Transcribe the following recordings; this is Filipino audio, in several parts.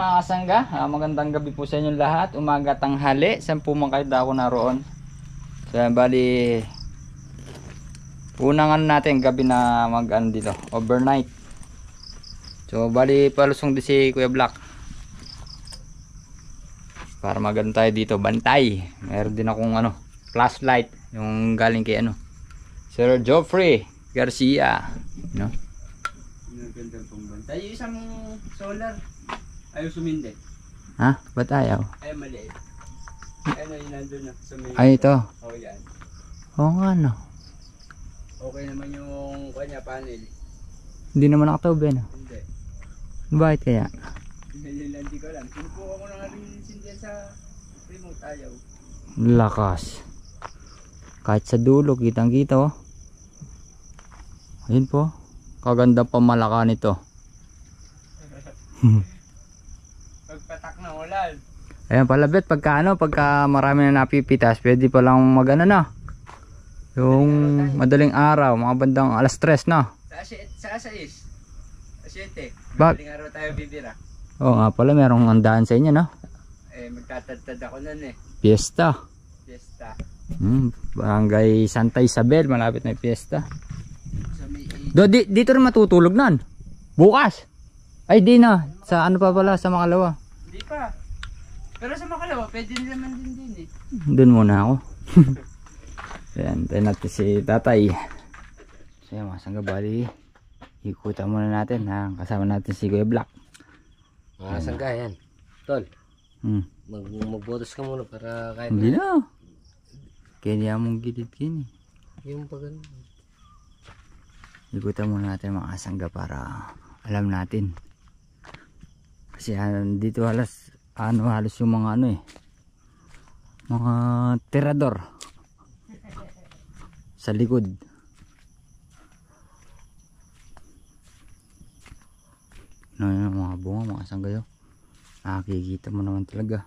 mga kasangga, magandang gabi po sa inyong lahat. Umaga, tanghali, saan po man kayo ako naroon. So bali, unang ano natin, gabi na mag ano dito, overnight. So bali, palusong din si Kuya Black para magano tayo dito, bantay. Meron din akong ano, flashlight, yung galing kay ano, Sir Geoffrey Garcia, no? Ganda pong bantay. Yung isang solar ayaw sumindi. Ha? Ba't ayaw? Ay maliit. Ay na yun nandun na sa may... Ay ito? Oo yan. Oo nga no. Okay naman yung kanya panel. Hindi naman nakataob yan. Hindi. Bakit kaya? Hindi ko alam. Sinubukan ko na nga rin sindihan sa remote, ayaw. Lakas. Kahit sa dulo, kitang kita oh. Ayun po. Kaganda pamalaka nito. Pagpatak na ulan. Ayan pala bet, pagka marami na napipitas, pwede pa lang magano na. Yung madaling araw, mga bandang alas 3 na. Sa 6. Sa 7. Bak? Madaling araw tayo bibira. Oo nga pala, merong handaan sa inyo no? Eh magtatadtad ako nun eh. Fiesta. Fiesta. Barangay Santa Isabel, malapit na yung fiesta. Sa may Dito rin matutulog nan. Bukas. Ay di na. Sa ano pa pala, sa Makalawa. Hindi pa. Pero sa Makalawa, pwede naman din eh. Doon muna ako. Ayan, tayo natin si tatay. So yan mga sangga, bali ikutan muna natin ha. Kasama natin si Kuya Black. Mga sangga yan. Tol, magbotos ka muna para kahit hindi na. Kaya niya mong gilid kini. yung pag ano. Ikutan muna natin mga sangga para alam natin. Kasi dito halos yung mga ano eh. Mga tirador. Sa likod. No, yung mga bunga, mga sanggayo. Nakikita mo naman talaga.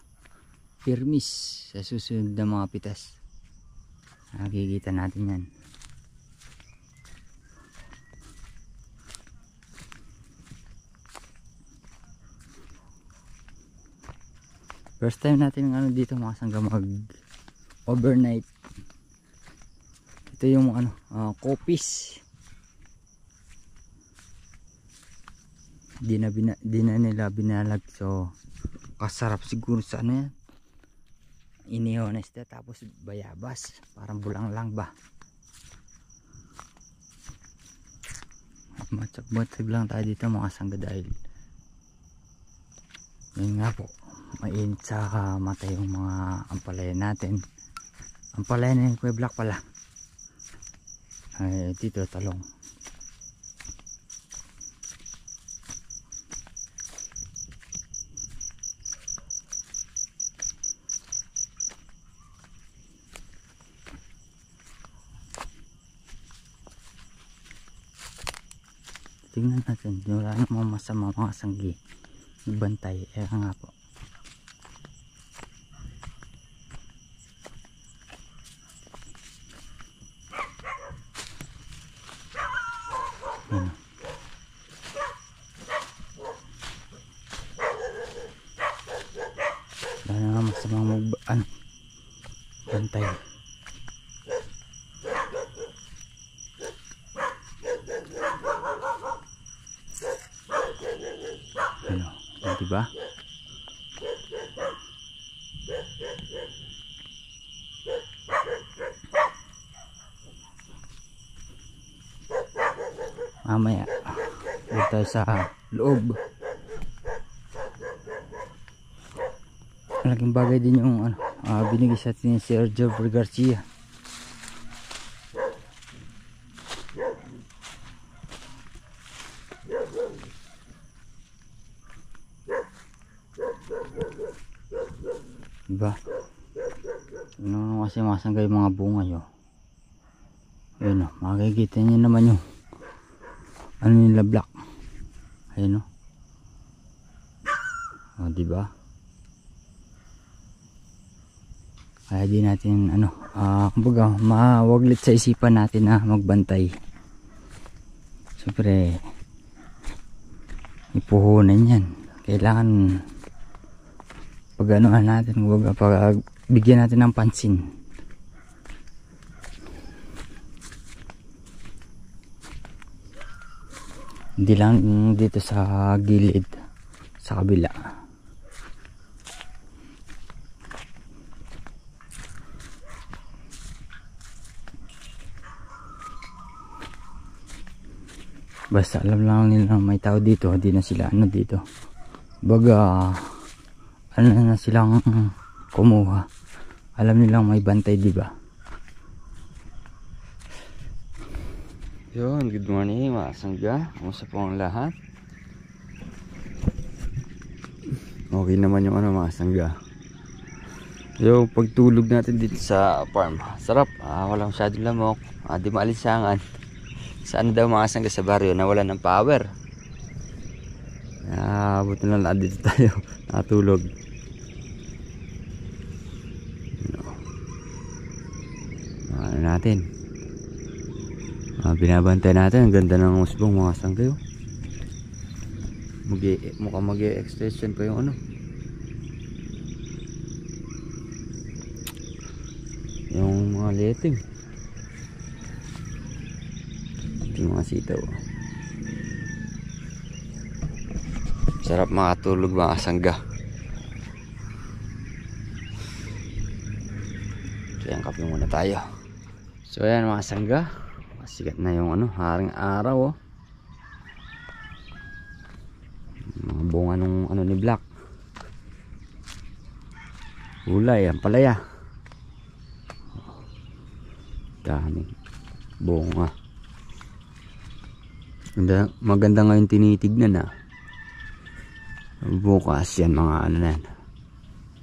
Firmis sa susunod na mga pitas. Nakikita natin yan. First time natin ng ano dito mga sangga mag overnight. Ito yung ano, kopis. Di na nila binalag, so kasarap siguro sa ano yan. Inihaw tapos bayabas, parang bulang lang ba. Matsag lang tayo dito mga sangga dahil yun nga po, mainit sa mata yung mga ampalaya natin. Ampalaya na yung Kuya Black pala. Ay, dito talong. Tingnan natin, wala namang masama mga sanggi. Bantay, nga po. Wala nga masamang bantay. Ano, diba? Mamaya dito tayo sa loob. Malaking bagay din yung binigay sa atin ni Sir Geoffrey Garcia. Diba? Ano kasi masanggay mga bunga yun. Ayun o, makikita nyo naman yung ano nila black. Ayun o. O diba? Kaya di natin kumbaga mawaglit sa isipan natin na magbantay. Siyempre ipuhunan yan. Kailangan pag anuhan natin, pag bigyan natin ng pansin. Hindi lang dito sa gilid, sa kabila. Basta alam lang nila may tao dito, hindi na sila ano dito. Baga ano na silang kumuha. Alam nilang may bantay, di ba? Yun, good morning mga sangga. Kumusta po ang lahat? Okay naman yung ano mga sangga. Yung pagtulog natin dito sa farm, sarap. Walang masyadong lamok, di maalinsangan. Saan daw mga sangga sa baryo nawala ng power. Buti na lang dito tayo natulog. Ano natin, binabantay natin. Ang ganda ng musbong mga sangga. Mukhang mag-e-extension pa yung ano, yung mga letting, yung mga sitaw. Sarap makatulog mga sangga. So yan, kape muna tayo. So ayan mga sangga, sikat na yung ano, haring araw. Mga bunga nung ano ni Black. Ulay, ang palaya. Daming bunga. Maganda ngayon tinitignan bukas yan mga ano na yan,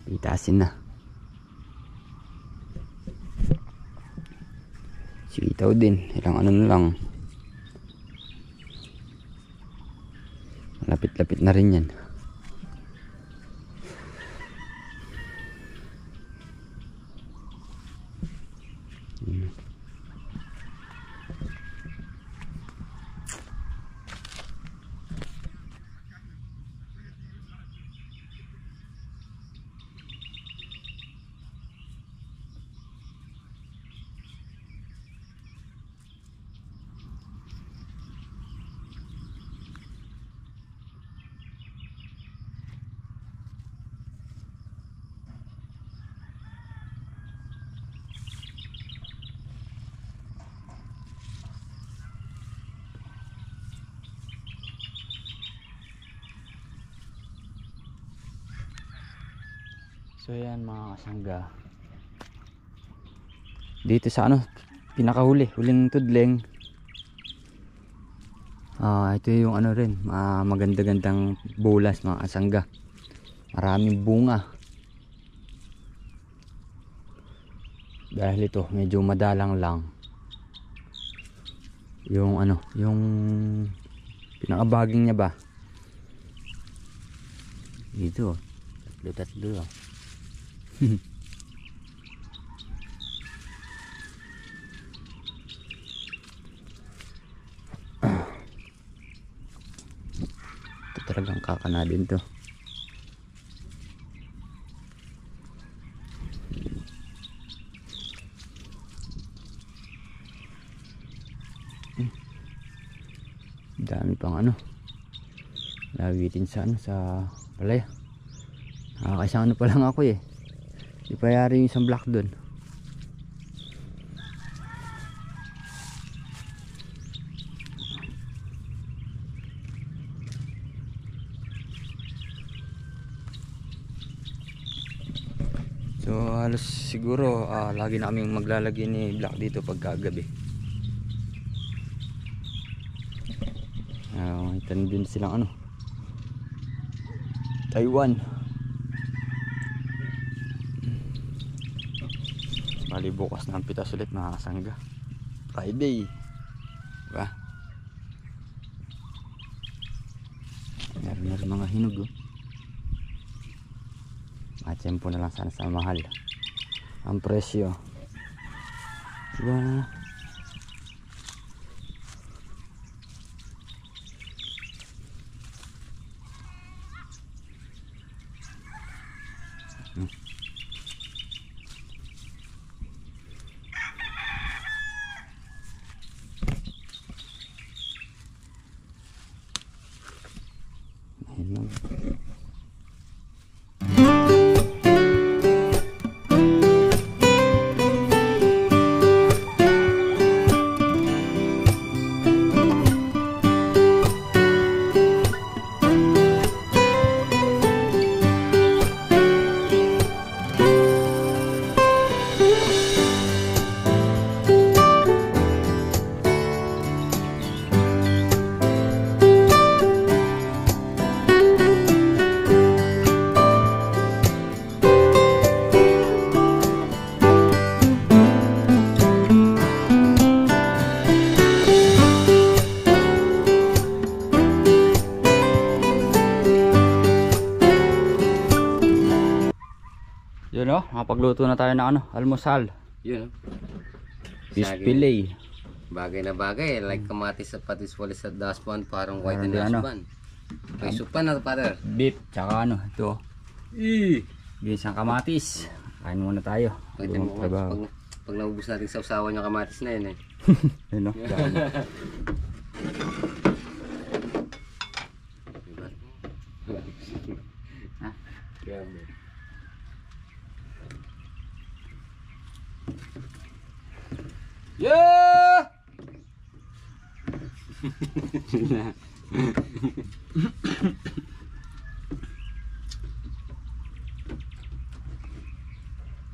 itasin na. Sitaw din, ilang ano na lang, lapit-lapit na rin yan. So yan mga kasangga, dito sa ano, pinakahuli, huling tudling. Ito yung ano rin, maganda-gandang bulas mga kasangga. Maraming bunga. Dahil ito medyo madalang lang. Yung ano, yung pinakabaging niya ba? Dito, tatlo. Ito talagang kakana din to. Dami pang ano, lawitin sa ano, sa palaya. Nakakaisang ano pa lang ako di pa yari yung isang block dun. So halos siguro lagi na kaming maglalagay ni Black dito pagkagabi. Itanim din silang ano, Taiwan. Bali bukas na ang pitas ulit mga kasangga, Friday, diba? Meron na rin mga hinog matsempo na lang sana sa mahal ang presyo, diba? Yun o, makapagluto na tayo ng ano, almusal. Yun, Fish fillet. bagay na bagay, like kamatis at patis walis at daspan, parang white and Ano? daspan. May supan na pader. Beef, tsaka ano, ito. Beans ng kamatis. Kain muna tayo. Pwede mo, pag naubos natin sa usawan yung kamatis na yun eh. Yun o, dami. Ha? Grabe. Yeah!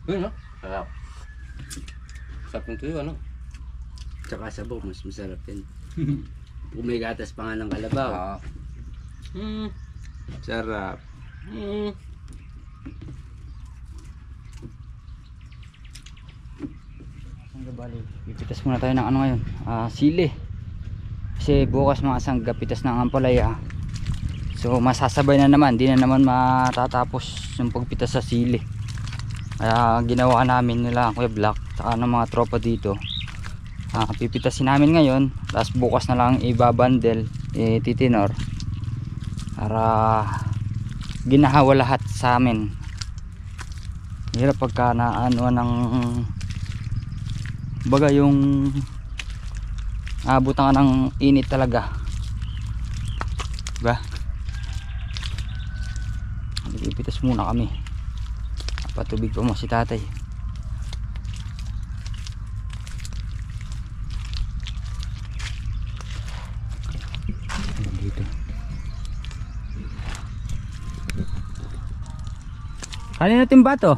Yun, no? Sarap. Sarap ng tuyo, ano? Tsaka sa buhok, mas masarap yun. Kung may gatas pa nga ng kalabaw. Sarap. Pipitas muna tayo ng ano ngayon, sili. Kasi bukas mga sangga pitas ng ampalaya. So masasabay na naman, di na naman matatapos yung pagpitas sa sili. Kaya ginawa namin nila Kuya Black saka ng mga tropa dito. Pipitasin namin ngayon, tapos bukas na lang ibabandel, titinor para ginahawa lahat sa amin. Hirap pagka naano ng baga yung abutan ka ng init talaga, diba? Ipitas muna kami, patubig pa mo si tatay. Dito kanina timba to.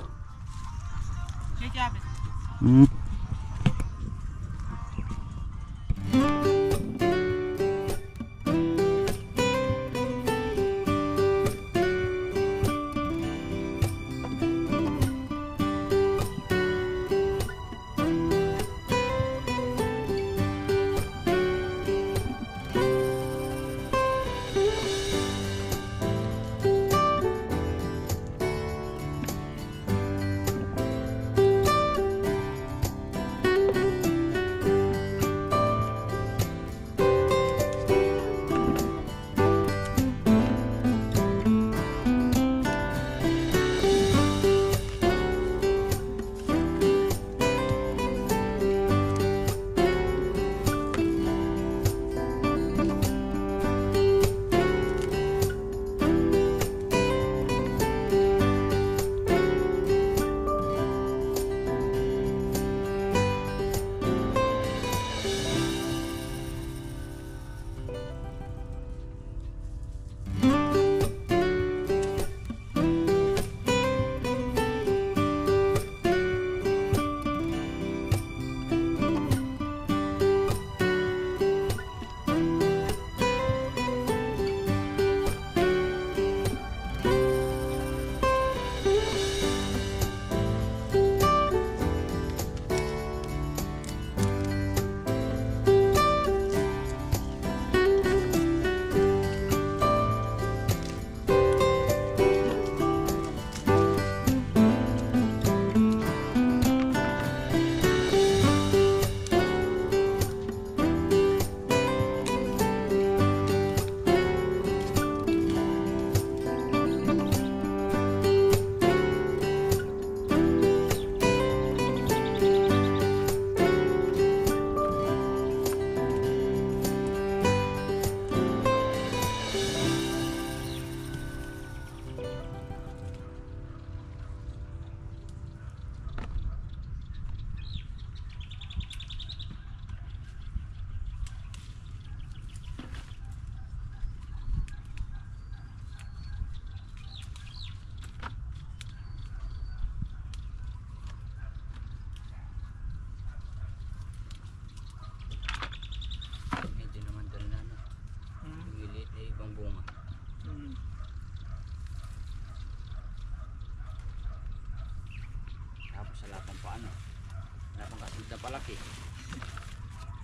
Palaki.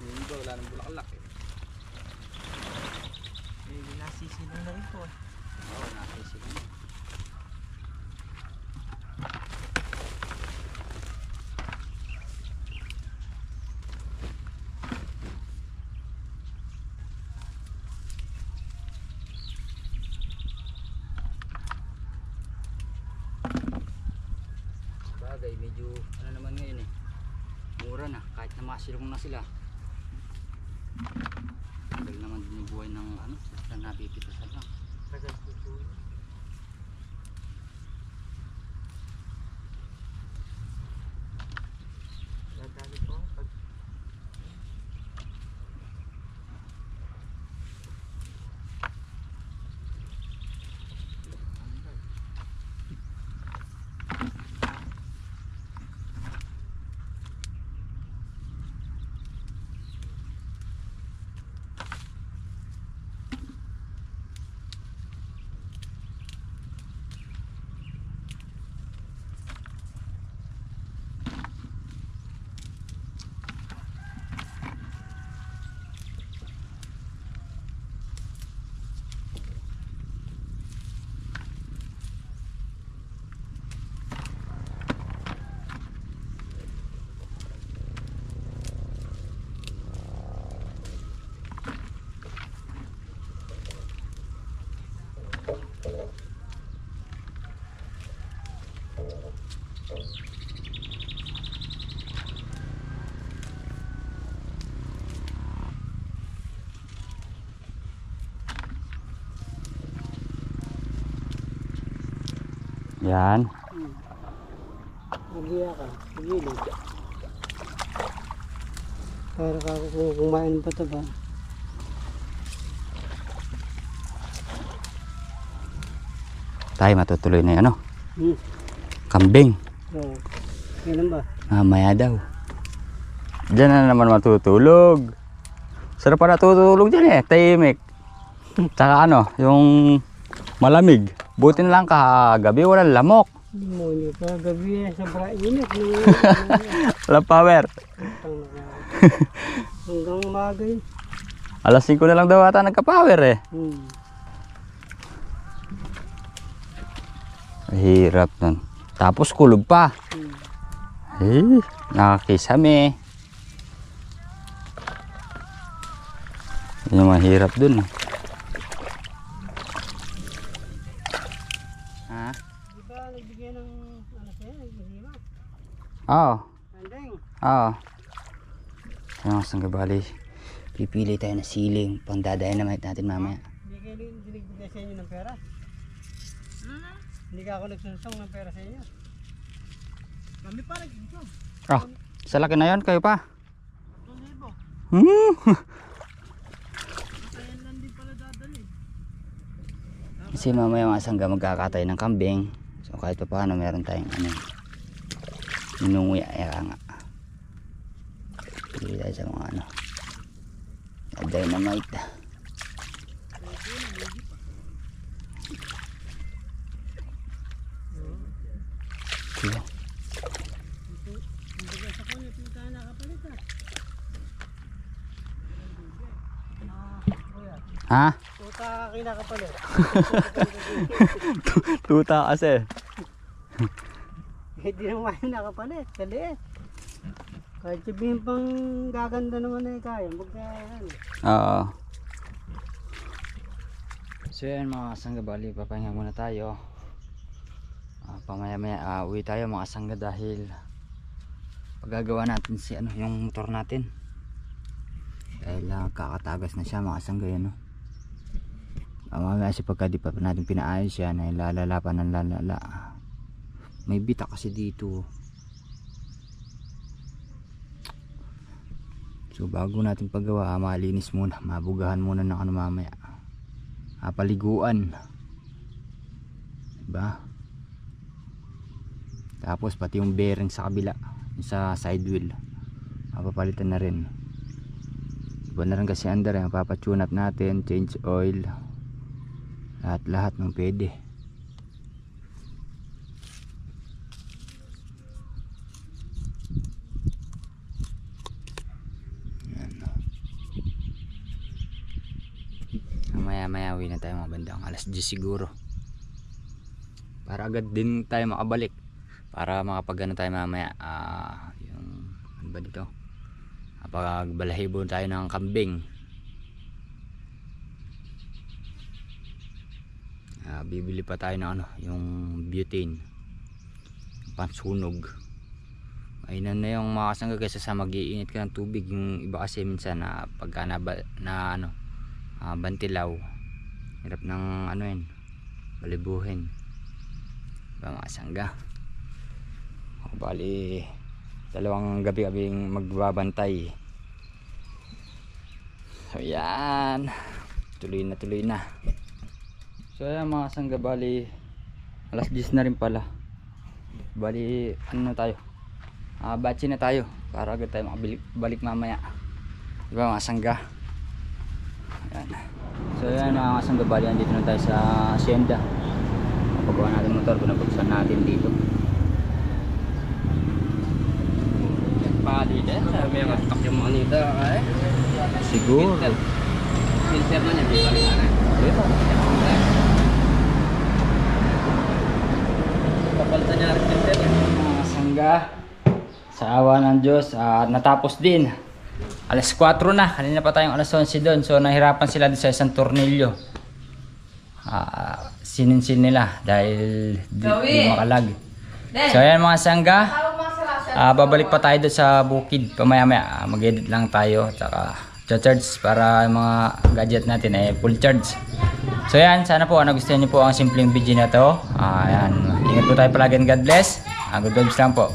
Yung iba wala nang bulaklak eh. Nasisilang na rin po. Oo, nasisilang. Bagay, medyo ano naman ngayon eh. Mura na, kahit na masilong na sila. Tagal naman din yung buhay ng ano, basta napipitasan lang. Tagal po. Dadali po pag Yan. Magiya ka, gilid. Para ka kumain pa ito ba? Tayo matutuloy na yan, ano? Hmm. Kambing. Oo. Kailan ba? Mamaya daw. Diyan na naman matutulog. Sarap pa natutulog dyan eh. Tahimik. Tsaka ano, yung malamig. Buti na lang kagabi walang lamok. Demonyo ka, gabi eh, sobra init. Walang power. Hanggang umaga yun. Alas 5 na lang daw ata nagka-power eh. Hirap nun. Tapos kulog pa. Eh, nakakisame. Yun yung mahirap dun. Ha? Di ba nagbigay ng ano sa'yo, nagbigay? Oo. Tandeng. Oo. Yung sanggabali. Pipili tayo ng siling. Pang dynamite natin mamaya. Hindi kayo nagbigay sa inyo ng pera? Hindi ka ako nagsunsong ng pera sa inyo? Kami pa nagsunsong. Oh, sa laki na yun, kayo pa. 2,000. Hmm. Kaya lang din pala dadali. Kasi mamaya mga sangga magkakatay ng kambing. So kahit pa paano meron tayong ano, minunguya nga. Hindi tayo sa mga ano, dynamite. Okay. Ha? Tuta ka kinakapalit. Tuta kasi. Hindi naman nakapalit. Kaliit. Kahit sabihin pang gaganda naman eh kaya. Magkayan. Oo. So yan mga sangga, bali papahinga muna tayo. Pamaya-maya uwi tayo mga sangga dahil paggagawa natin si ano, yung motor natin. Dahil kakatagas na siya mga sangga yan, no? Mamaya kasi pagka di pa natin pinaayos yan ay lalala pa ng lalala. May bita kasi dito. So bago natin paggawa, malinis muna, mabugahan muna ng ano mamaya. Paliguan. Diba? Tapos pati yung bearing sa kabila, sa side wheel, mapapalitan na rin. Iba na rin kasi under, mapapatune up natin, change oil, lahat ng pwede. Maya uwi na tayo mga bandang alas 10 siguro, para agad din tayo makabalik, para makapag ano tayo mamaya, yung ano ba dito, pagbalahibo tayo ng kambing. Bibili pa tayo ng ano, yung butane. pansunog. Ayun na yung mga kasangga kaysa sa mag-iinit ka ng tubig. Yung iba kasi minsan na pagka bantilaw, hirap ng ano yun, balibuhin. Diba mga kasangga? Bali dalawang gabi-gabing magbabantay. So yan, tuloy na. So yan mga kasangga, bali alas 10 na rin pala. Bali ano na tayo, batsi na tayo para agad tayo makabalik mamaya, diba mga kasangga? Yan. So yan mga kasangga, bali andito na tayo sa asyenda. Pagawa natin motor, pinabuksan natin dito. Pali din, may mga stock yung mga nito eh. Siguro Filter na niya, bibalik na dito. Papalitan niya rin filter niya. Mga kasangga, sa awa ng Diyos, natapos din. Alas 4 na, kanina pa tayong alas 11 doon. So nahirapan sila sa isang tornilyo. Sininsin nila dahil di makalag. So ayan mga kasangga, babalik pa tayo doon sa bukid pamaya-maya. Mag-edit lang tayo, tsaka charge para yung mga gadget natin ay full charge. So yan, sana po nagustuhan niyo po ang simpleng video na to. Ayan, ingat po tayo palagi and God bless. Good vibes lang po.